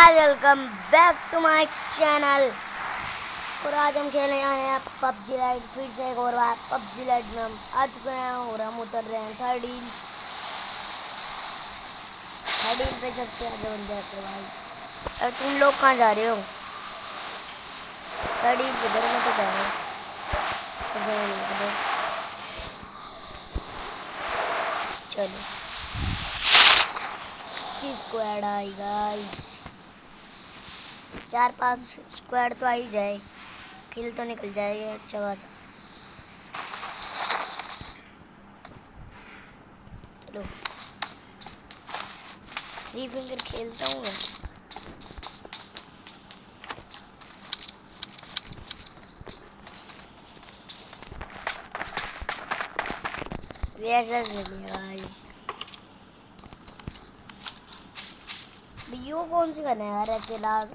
Welcome back to my channel. और आज हम खेलने आए हैं पबजी लाइट। फिर से एक और बार पबजी लाइट में हम आ चुके हैं और हम उतर रहे हैं थर्ड हील पे। सबसे आगे बंदे आते भाई। अब तुम लोग कहाँ जा रहे हो? थर्ड हील पे मैं तो जा रहा हूँ। चलो स्क्वाड आई गाइस, 4-5 स्क्वाड तो आ ही जाए, किल तो निकल जाएगा जगह से। चलो 3 फिंगर खेलता हूँ मैं। वैसा यो कौन सी करना है यार ऐसे लाग।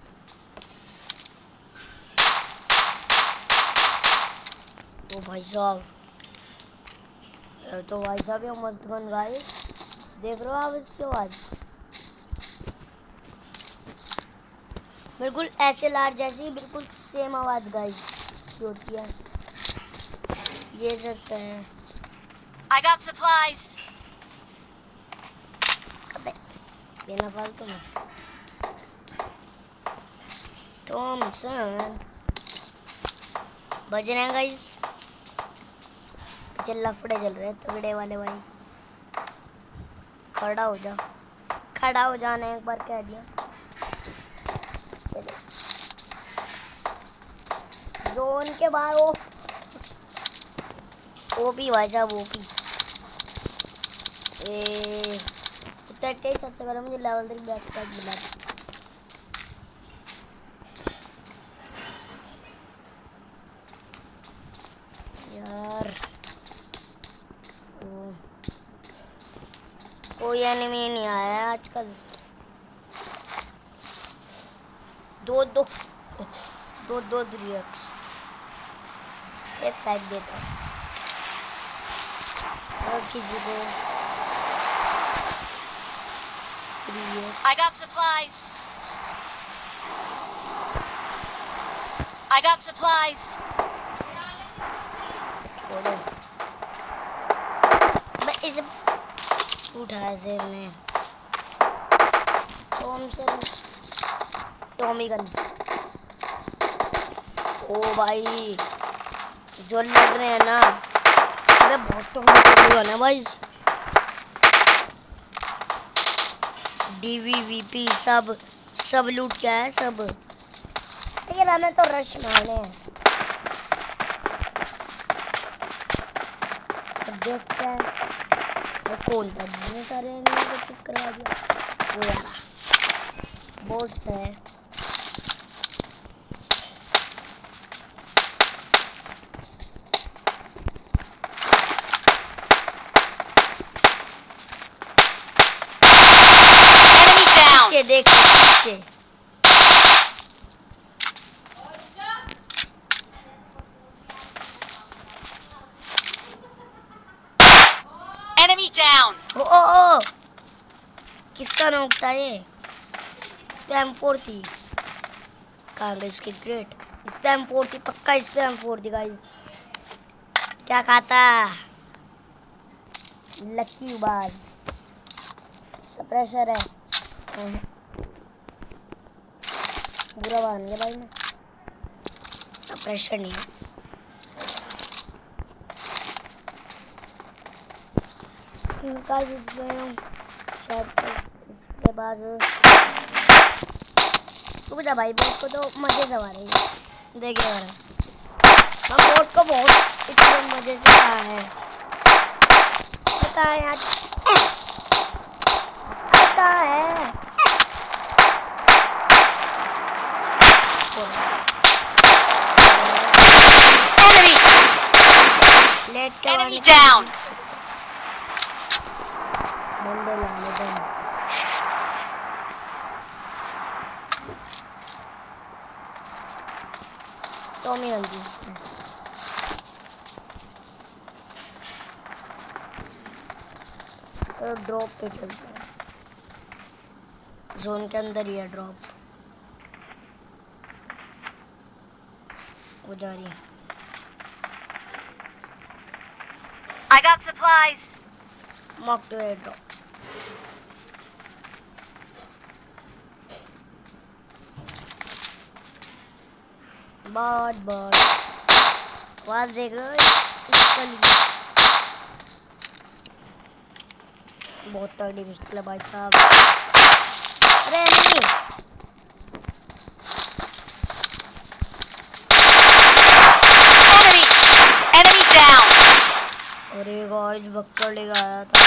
ओ भाई साहब, तो भाई साहब ये मस्त गन गाइस, देख रहे हो आप इसकी आवाज बिल्कुल ऐसे लार जैसी, बिल्कुल सेम आवाज गाइस की होती है। ये जैसा है। I got supplies. अबे बिना फालतू में थॉमसन बज रहे हैं गाइस। चल लफड़े चल रहे हैं तगड़े वाले भाई। खड़ा हो जा, खड़ा हो जाना एक बार कह दिया। चलो जोन के बाहर वो भी भाई साहब वो भी उतरते ही सबसे पहले मुझे लेवल 3 बैक पैक मिला। यार कोई एनिमी नहीं आया आजकल। दो रिएक्ट एक साइड देता हूँ और किसी को। I got supplies. I got supplies. छोड़ो मैं इसे उठाया से हमने टॉमी गन। ओ भाई जो लग रहे हैं ना, अरे बहुत टॉमी गन है भाई। डीवीवीपी सब लूट क्या है सब, लेकिन हमें तो रश मारने हैं। देखते हैं वो कौन था जिसने सारे एनिमी को चुप करवा दिया। वो यार बोट्स है। देख पीछे Enemy down. ओ किसका नोकता ये? स्पैम 4 थी। कहाँ गई उसकी ग्रेट? स्पैम 4 थी, पक्का स्पैम 4 थी गाइस। क्या खाता लकी बाज सप्रेशर है। बुरा बन गया भाई मैं, सप्रेशर नहीं है। इसके बाद रुक जा भाई, बोट को तो मजे से मारेंगे देखिए। हम बोट को बहुत इतने मजे से आया है, पता है यार पता है। Enemy down. टॉमी हल्दी तो ड्रॉप पे चलते हैं। जोन के अंदर ही है ड्रॉप। वो जा रही है। I got supplies. Mock to air drop. बहुत आवाज देख रहे हो इसका लिए बहुत तगड़ी मुश्किल है भाई साहब। अरे नहीं Enemy down. अरे गाइस बक्कर लेकर आया था।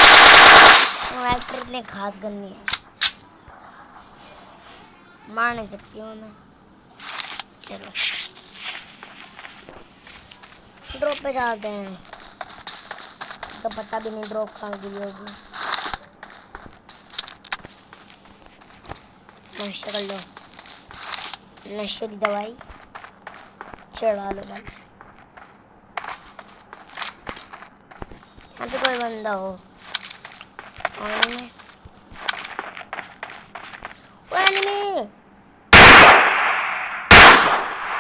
एक्टर इतने खास गन नहीं है, मार नहीं सकती हूँ मैं। चलो ड्रॉप पे जाते हैं, तो पता भी नहीं ड्रॉप कहाँ गिरी होगी। नशा कर लो, नशे की दवाई चढ़ा लो भाई। यहाँ पे कोई बंदा हो एनिमी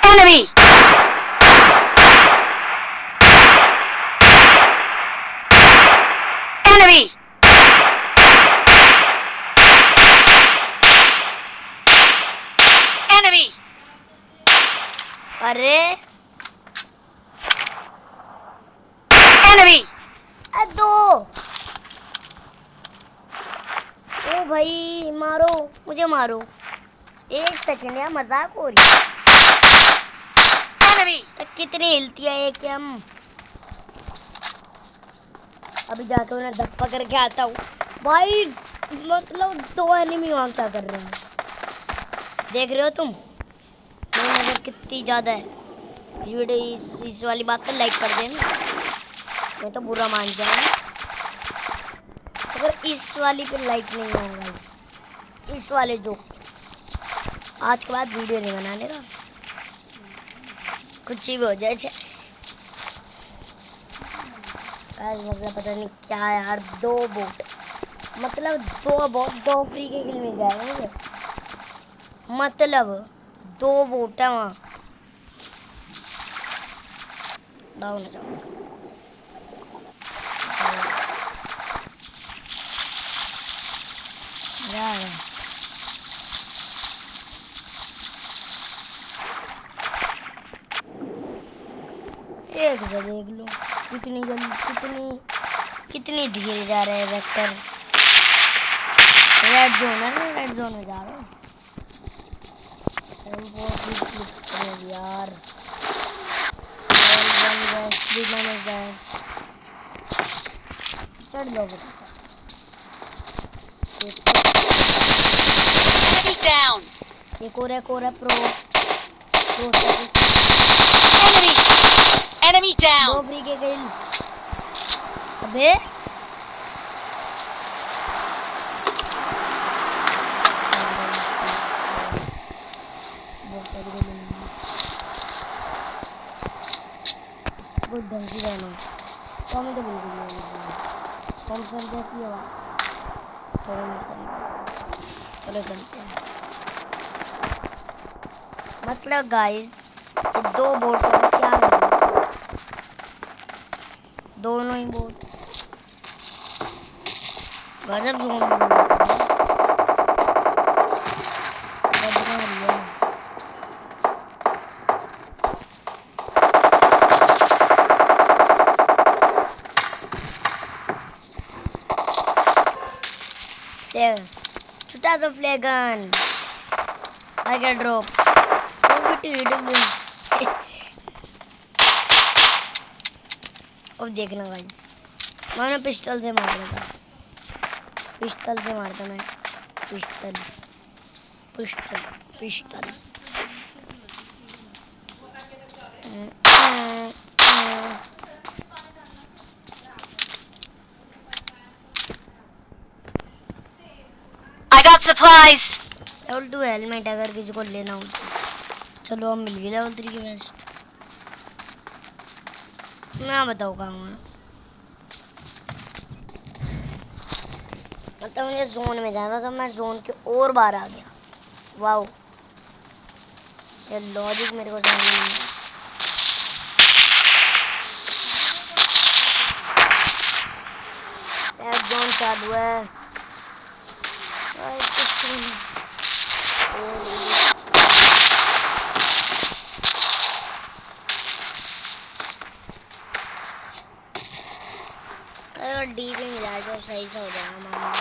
Enemy. Enemy. Enemy. अरे Enemy. दो। ओ भाई मारो, मुझे मारो। एक सेकंड यार, मजाक हो रही है। Enemy. कितनी हिलती है एक हम। अभी जाके उन्हें धप्पा करके आता हूँ भाई। मतलब दो एनिमी वहाँ क्या कर रहे हैं देख रहे हो तुम। मेरी नजर कितनी ज़्यादा है। इस वीडियो इस वाली बात पर लाइक कर देना, मैं तो बुरा मान जाऊंगा अगर इस वाली पे लाइक नहीं होगा। इस वाले जो आज के बाद वीडियो नहीं बनाने का, कुछ ही भी हो जाए। मतलब पता नहीं क्या है यार। दो बोट मतलब दो फ्री के किल मिल जाएंगे मुझे। मतलब दो बोट है वहाँ। डाउन हो जाओ। एक से देख लो कितनी जल्दी कितनी धीरे जा रहे हैं वेक्टर। रेड जोन है ना, रेड जोन में जा रहा हूँ यार। चढ़ लो Down. एक और प्रो Enemy. Enemy दो down. फ्री के किल। अबे इसको ढंग से रहना कम तो बिल्कुल नहीं कम सर जैसी आवाज़। चलो चलते हैं। मतलब गाइस ये दो बोट है, क्या होगा दोनों ही बोट गजब जोन छुटा दो फ्लैगन। I get drop. अब देखना गाइस, मैंने पिस्टल से मार रहा था। पिस्टल से मारता मैं। Pistol pistol pistol I got supplies. Level 2 helmet अगर किसी को लेना हो तो। चलो हम मिल गए लेवल 3 की वेस्ट। मैं बताऊँ कहाँ हूँ। मतलब मुझे जोन में जाना था, मैं जोन के और बाहर आ गया। वाओ ये लॉजिक मेरे को समझ नहीं आया। एयर जोन चालू है। अरे डी भी मिला तो सही से हो जाएगा मामला।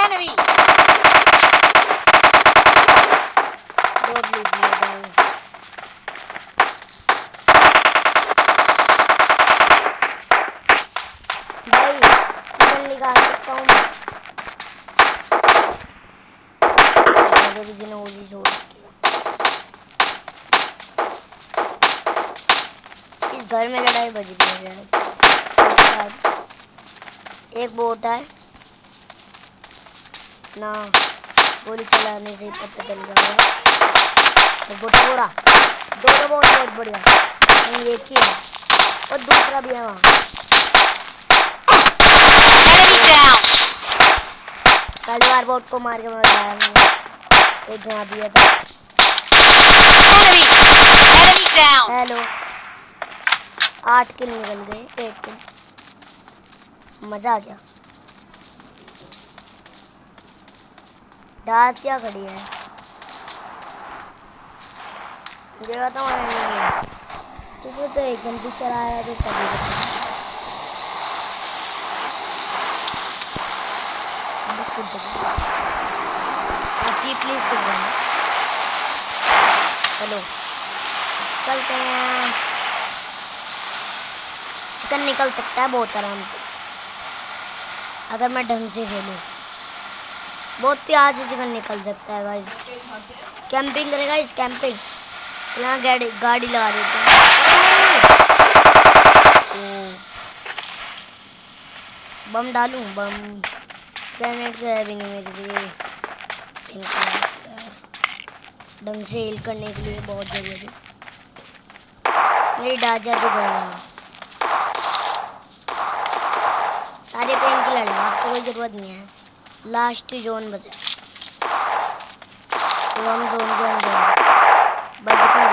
Enemy! दो ब्लू भी है भाई। चिकन निकाल सकता हूँ मैं। मेरे भी ओली छोड़ के इस घर में लड़ाई बज रही है। एक बोट है ना, गोली चलाने से ही पता चल जाएगा। गोटा गोरा दोनों बहुत बढ़िया। एक ही है और दूसरा भी है वहाँ। पहली बार बोट को मार के मजा आया मुझे। एक यहाँ भी है था। हेलो 8 किल निकल गए। 8 किल मजा आ गया। डासिया खड़ी है। मुझे बताओ तुझे तो एक घंटी चलाया तो तभी प्लीज चलो चलते हैं। चिकन निकल सकता है बहुत आराम से अगर मैं ढंग से खेलूं। बहुत प्यार से चिकन निकल सकता है गाइस। कैंपिंग करेगा इस कैंपिंग यहाँ गाड़ी लगा देते हैं। बम डालूं? बम ग्रेनेड तो है भी नहीं मेरे लिए। ढंग से हील करने के लिए बहुत जरूरी है। मेरी डाजा तो गया। सारे पेन किलर लगा, अब तो कोई जरूरत नहीं है। लास्ट जोन बचा तो हम जोन के अंदर बच कर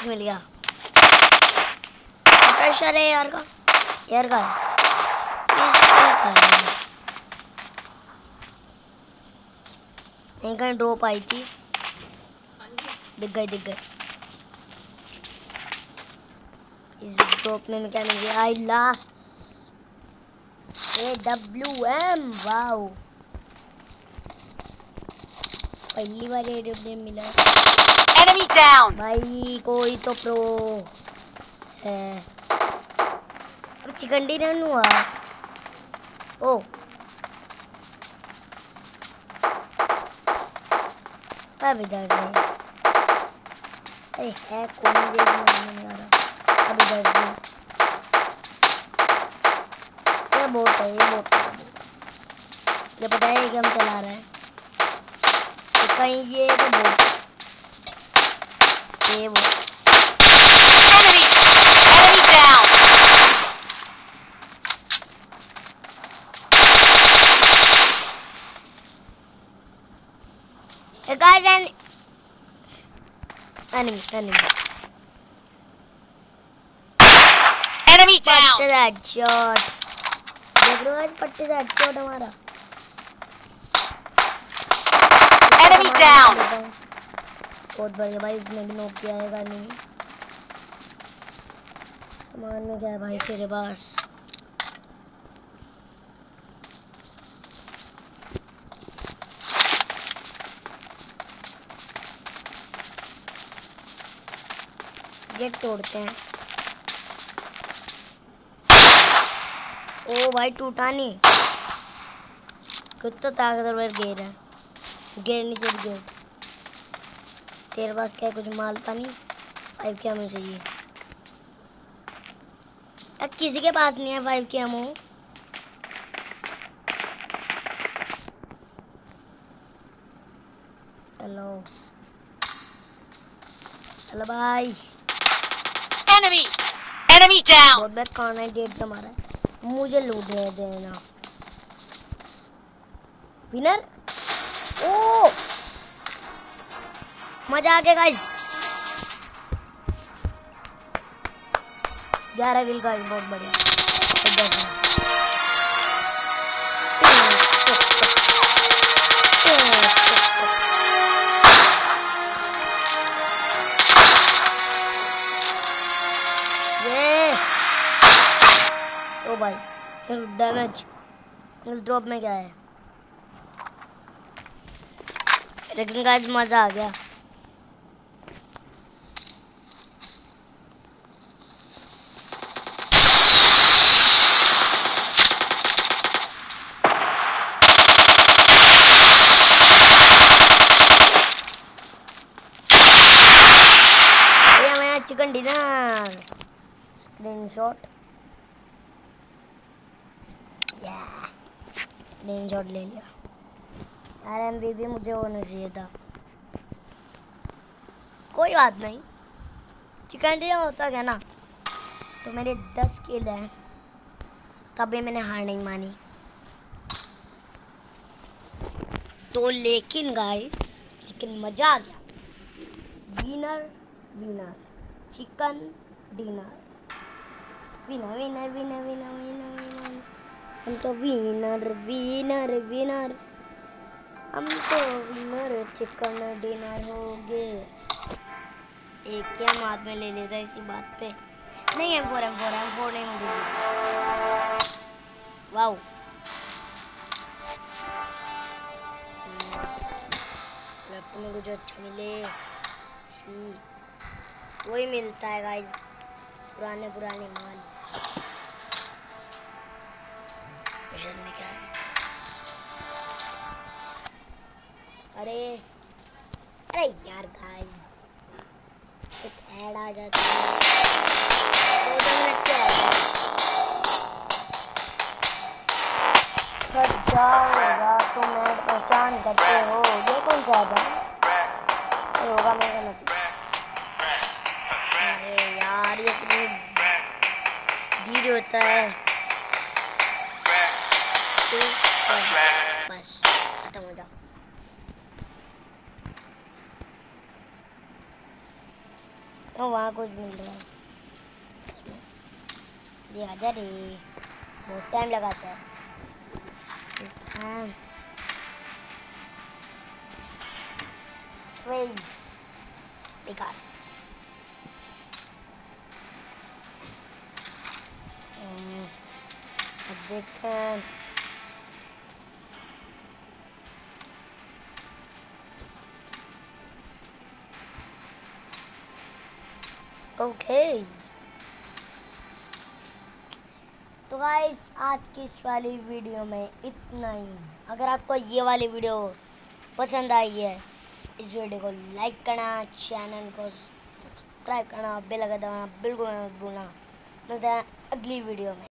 मिल गया। प्रेशर है यार का है नहीं कहीं ड्रॉप आई थी। दिख गई इस ड्रॉप में क्या मिल गया? आई ला AWM वाओ पहली बार AWM मिला। Enemy down! भाई कोई तो प्रो है। अब चिकन डिनर हुआ। ओ अब इधर से अरे है कौन नहीं आ रहा। अब इधर से ये बोट है। ये पता है कि हम चला रहे हैं तो कहीं ये तो बोट ये वो Enemy down! guys and enemy down! पट्टे से हेडशॉट देख रहे हो आज पट्टे से हेडशॉट हमारा। Enemy down! बहुत बढ़िया भाई इसने भी नॉक किया है गाड़ी में। सामान में क्या है भाई तेरे पास? गेट तोड़ते हैं। ओ भाई टूटा नहीं। कुछ तो ताकतवर गेर है। गेर नहीं चाहिए गेट। तेरे पास क्या है? कुछ माल पानी 5 के एमओ चाहिए। किसी के पास नहीं है 5 के एमओ। हेलो हेलो भाई Enemy! Enemy down! बहुत बैड खाना डेट का मारा है। मुझे लूट रहे देना विनर। ओ मजा आ गया गाइस। 11 किल गाइस, बहुत बढ़िया। ये ओ भाई डैमेज इस ड्रॉप में क्या है, लेकिन गाइस मजा आ गया। चिकन डिनर स्क्रीनशॉट, स्क्रीनशॉट ले लिया यार। एमवीपी मुझे होना चाहिए था, कोई बात नहीं। चिकन डिनर होता क्या ना, तो मेरे 10 किल हैं, तभी मैंने हार नहीं मानी। तो लेकिन गाइस, लेकिन मजा आ गया। Winner winner chicken dinner, winner winner winner winner winner winner, हम तो विनर विनर विनर, हम तो विनर चिकन डिनर हो गए। एक ही हम हाथ में ले लेता इसी बात पे। नहीं M4 नहीं मुझे जीता। वाओ लेफ्ट में कुछ अच्छा मिले, वही मिलता है गाइस, पुराने माल। मिशन में क्या है? अरे यार गाइस, एक ऐड आ जाता है, 2 मिनट क्या सच जाओगा तुम ऐड पहचान करते हो। ये कौन सा है? होगा मेरा मतलब। अरे यार ये कितनी धीरे होता है। बस खत्म हो जाओ। तो वहाँ कुछ मिल रहा है, ये आजा रे, बहुत टाइम लगाता है। बेकार। अब देखते हैं। ओके तो गाइस, आज की इस वाली वीडियो में इतना ही। अगर आपको ये वाली वीडियो पसंद आई है, इस वीडियो को लाइक करना, चैनल को सब्सक्राइब करना, बेल आइकन दबाना बिल्कुल मत भूलना। मिलते हैं अगली वीडियो में।